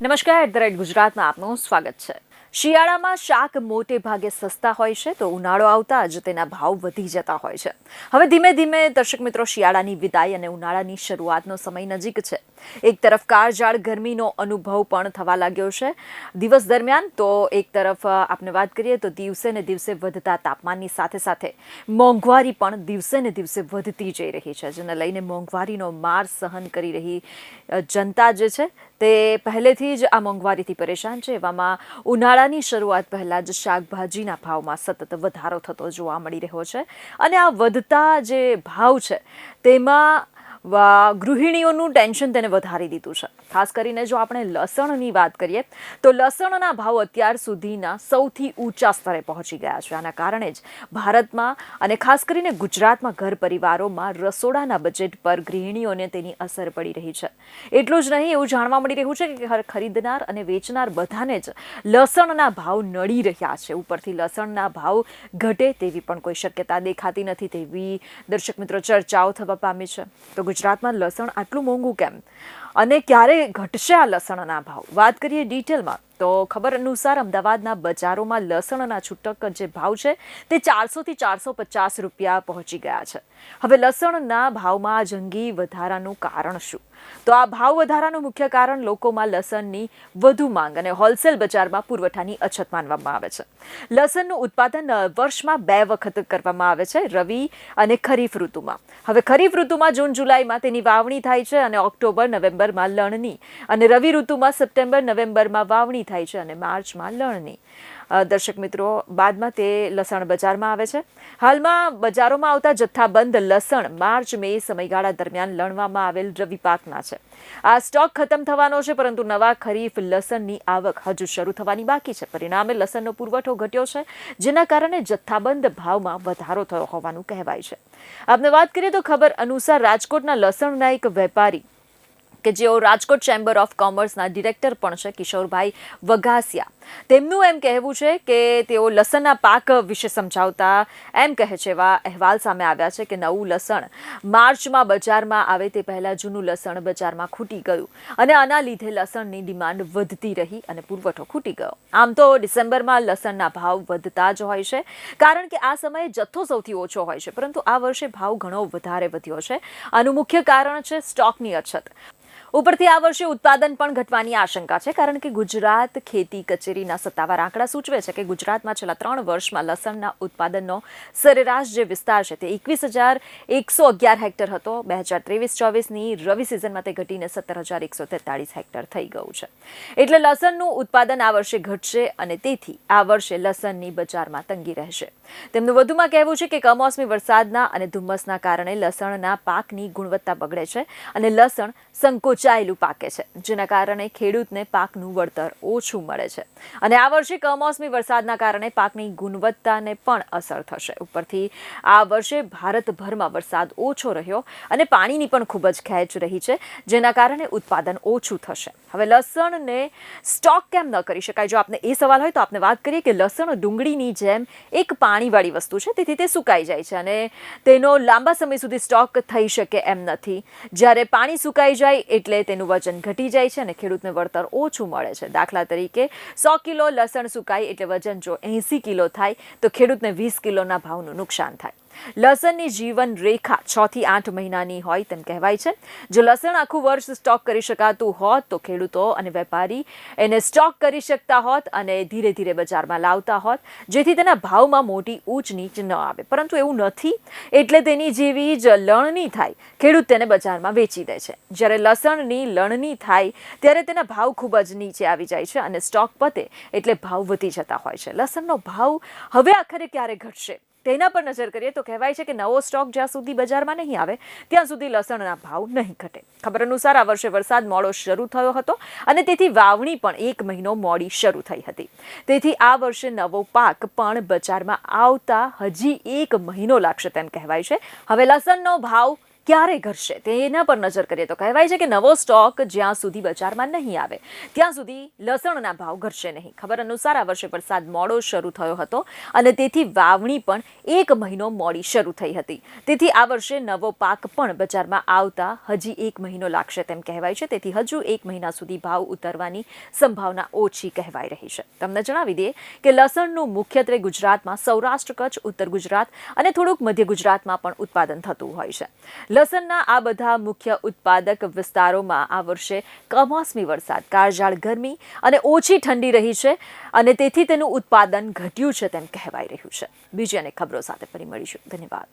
નમસ્કાર, the red ગુજરાતમાં આપનું સ્વાગત છે। શિયાળામાં શાક મોટે ભાગે સસ્તા હોય છે તો ઉનાળો આવતા જ તેના ભાવ વધી જતા હોય છે। હવે ધીમે ધીમે દર્શક મિત્રો શિયાળાની વિદાય અને ઉનાળાની શરૂઆતનો સમય નજીક છે। એક તરફ કાળઝાળ ગરમીનો અનુભવ પણ થવા લાગ્યો છે દિવસ દરમિયાન, તો એક તરફ આપણે વાત કરીએ તો દિવસે ને દિવસે વધતા તાપમાનની સાથે સાથે મોંઘવારી પણ દિવસે ને દિવસે વધતી જઈ રહી છે, જેને લઈને મોંઘવારીનો માર સહન કરી રહી જનતા જે છે તે પહેલેથી જ આ મોંઘવારીથી પરેશાન છે। એવામાં ઉનાળાની શરૂઆત પહેલાં જ શાકભાજીના ભાવમાં સતત વધારો થતો જોવા મળી રહ્યો છે અને આ વધતા જે ભાવ છે તેમાં ગૃહિણીઓનું ટેન્શન તેને વધારી દીધું છે। ખાસ કરીને જો આપણે લસણની વાત કરીએ તો લસણના ભાવ અત્યાર સુધીના સૌથી ઊંચા સ્તરે પહોંચી ગયા છે। આના કારણે જ ભારતમાં અને ખાસ કરીને ગુજરાતમાં ઘર પરિવારોમાં રસોડાના બજેટ પર ગૃહિણીઓને તેની અસર પડી રહી છે। એટલું જ નહીં, એવું જાણવા મળી રહ્યું છે કે ખરીદનાર અને વેચનાર બધાને જ લસણના ભાવ નડી રહ્યા છે। ઉપરથી લસણના ભાવ ઘટે તેવી પણ કોઈ શક્યતા દેખાતી નથી તેવી દર્શક મિત્રો ચર્ચાઓ થવા પામી છે। તો ગુજરાતમાં લસણ આટલું મોંઘું કેમ અને ક્યારે ઘટશે આ લસણના ભાવ? વાત કરીએ ડિટેલમાં તો ખબર અનુસાર અમદાવાદના બજારોમાં લસણના છૂટક જે ભાવ છે તે 400 થી 450 રૂપિયા પહોંચી ગયા છે। હવે લસણના ભાવમાં જંગી વધારાનું કારણ શું? તો આ ભાવ વધારાનું મુખ્ય કારણ લોકોમાં લસણની વધુ માંગ અને હોલસેલ બજારમાં પુરવઠાની અછત માનવામાં આવે છે। લસણનું ઉત્પાદન વર્ષમાં 2 વખત કરવામાં આવે છે, રવિ અને ખરીફ ઋતુમાં। હવે ખરીફ ઋતુમાં જૂન જુલાઈમાં તેની વાવણી થાય છે અને ઓક્ટોબર નવેમ્બરમાં લણણી, અને રવિ ઋતુમાં સપ્ટેમ્બર નવેમ્બરમાં વાવણી થાય છે અને માર્ચમાં લણણી। દર્શક મિત્રો, બાદમાં તે લસણ બજારમાં આવે છે। હાલમાં બજારોમાં આવતા જથ્થાબંધ લસણ માર્ચ મે સમયગાળા દરમિયાન લણવામાં આવેલ રવિ પાકના છે। આ સ્ટોક ખતમ થવાનો છે, પરંતુ નવા ખરીફ લસણની આવક હજુ શરૂ થવાની બાકી છે। પરિણામે લસણનો પુરવઠો ઘટ્યો છે, જેના કારણે જથ્થાબંધ ભાવમાં વધારો થયો હોવાનું કહેવાય છે। આપણે વાત કરીએ તો ખબર અનુસાર રાજકોટના લસણના એક વેપારી કે જેઓ રાજકોટ ચેમ્બર ઓફ કોમર્સના ડિરેક્ટર પણ છે, કિશોરભાઈ વઘાસિયા, તેમનું એમ કહેવું છે કે તેઓ લસણના પાક વિશે સમજાવતા એમ કહે છે, એવા અહેવાલ સામે આવ્યા છે કે નવું લસણ માર્ચમાં બજારમાં આવે તે પહેલાં જૂનું લસણ બજારમાં ખૂટી ગયું અને આના લીધે લસણની ડિમાન્ડ વધતી રહી અને પુરવઠો ખૂટી ગયો। આમ તો ડિસેમ્બરમાં લસણના ભાવ વધતા જ હોય છે, કારણ કે આ સમયે જથ્થો સૌથી ઓછો હોય છે, પરંતુ આ વર્ષે ભાવ ઘણો વધારે વધ્યો છે। આનું મુખ્ય કારણ છે સ્ટોકની અછત। ઉપરથી આ વર્ષે ઉત્પાદન પણ ઘટવાની આશંકા છે, કારણ કે ગુજરાત ખેતી કચેરીના સત્તાવાર આંકડા સૂચવે છે કે ગુજરાતમાં છેલ્લા 3 વર્ષમાં લસણના ઉત્પાદનનો સરેરાશ જે વિસ્તાર છે તે 21,111 હેક્ટર હતો। 2023-24ની રવિ સિઝનમાં તે ઘટીને 17,143 હેક્ટર થઈ ગયું છે। એટલે લસણનું ઉત્પાદન આ વર્ષે ઘટશે અને તેથી આ વર્ષે લસણની બજારમાં તંગી રહેશે। તેમનું વધુમાં કહેવું છે કે કમોસમી વરસાદના અને ધુમ્મસના કારણે લસણના પાકની ગુણવત્તા બગડે છે અને લસણ સંકોચાયેલું પાકે છે, જેના કારણે ખેડૂતને પાકનું વળતર ઓછું મળે છે અને આ વર્ષે કમોસમી વરસાદના કારણે પાકની ગુણવત્તાને પણ અસર થશે। ઉપરથી આ વર્ષે ભારતભરમાં વરસાદ ઓછો રહ્યો અને પાણીની પણ ખૂબ જ ખેંચ રહી છે, જેના કારણે ઉત્પાદન ઓછું થશે। હવે લસણને સ્ટોક કેમ ન કરી શકાય? જો આપને એ સવાલ હોય તો આપણે વાત કરીએ કે લસણ ડુંગળીની જેમ એક પાણીવાળી વસ્તુ છે, તેથી તે સુકાઈ જાય છે અને તેનો લાંબા સમય સુધી સ્ટોક થઈ શકે એમ નથી। જ્યારે પાણી સુકાઈ જાય એટલે તેનું વજન ઘટી જાય છે અને ખેડૂતને વળતર ઓછું મળે છે। દાખલા તરીકે 100 કિલો લસણ સુકાય એટલે વજન જો 80 કિલો થાય તો ખેડૂતને 20 કિલોના ભાવનું નુકસાન થાય। લસણની જીવન રેખા 6 થી 8 મહિનાની હોય તેમ કહેવાય છે। જો લસણ આખું વર્ષ સ્ટોક કરી શકાતું હોત તો ખેડૂતો અને વેપારી એને સ્ટોક કરી શકતા હોત અને ધીરે ધીરે બજારમાં લાવતા હોત, જેથી તેના ભાવમાં મોટી ઊંચ નીચ ન આવે, પરંતુ એવું નથી। એટલે તેની જેવી જ લણણી થાય ખેડૂત તેને બજારમાં વેચી દે છે। જ્યારે લસણની લણણી થાય ત્યારે તેના ભાવ ખૂબ જ નીચે આવી જાય છે અને સ્ટોક પતે એટલે ભાવ વધી જતા હોય છે। લસણનો ભાવ હવે આખરે ક્યારે ઘટશે તેના પર નજર કરીએ તો કહેવાય છે કે નવો સ્ટોક જ્યાં સુધી બજારમાં નહીં આવે ત્યાં સુધી લસણના ભાવ નહીં ઘટે। ખબર અનુસાર આ વર્ષે વરસાદ મોડો શરૂ થયો હતો અને તેથી વાવણી પણ 1 મહિનો મોડી શરૂ થઈ હતી। તેથી આ વર્ષે નવો પાક પણ બજારમાં આવતા હજી 1 મહિનો લાગશે તેમ કહેવાય છે। હવે લસણનો ભાવ ક્યારે ઘટશે તેના પર નજર કરીએ તો કહેવાય છે કે નવો સ્ટોક જ્યાં સુધી બજારમાં નહીં આવે ત્યાં સુધી લસણના ભાવ ઘટશે નહીં. ખબર અનુસાર આ વર્ષે વરસાદ મોડો શરૂ થયો હતો અને તેથી વાવણી પણ 1 મહિનો મોડી શરૂ થઈ હતી. તેથી આ વર્ષે નવો પાક પણ બજારમાં આવતા હજી 1 મહિનો લાગશે તેમ કહેવાય છે. તેથી હજુ 1 મહિના સુધી ભાવ ઉતરવાની સંભાવના ઓછી કહેવાઈ રહી છે. તમને જણાવી દઈએ કે લસણનું મુખ્યત્વે ગુજરાતમાં સૌરાષ્ટ્ર, કચ્છ, ઉત્તર ગુજરાત અને થોડુંક મધ્ય ગુજરાતમાં પણ ઉત્પાદન થતું હોય છે. લસણના આ બધા મુખ્ય ઉત્પાદક વિસ્તારોમાં આ વર્ષે કમોસમી વરસાદ, કાળઝાળ ગરમી અને ઓછી ઠંડી રહી છે અને તેથી તેનું ઉત્પાદન ઘટ્યું છે તેમ કહેવાઈ રહ્યું છે. બીજી અનેક ખબરો સાથે ફરી મળીશું. ધન્યવાદ.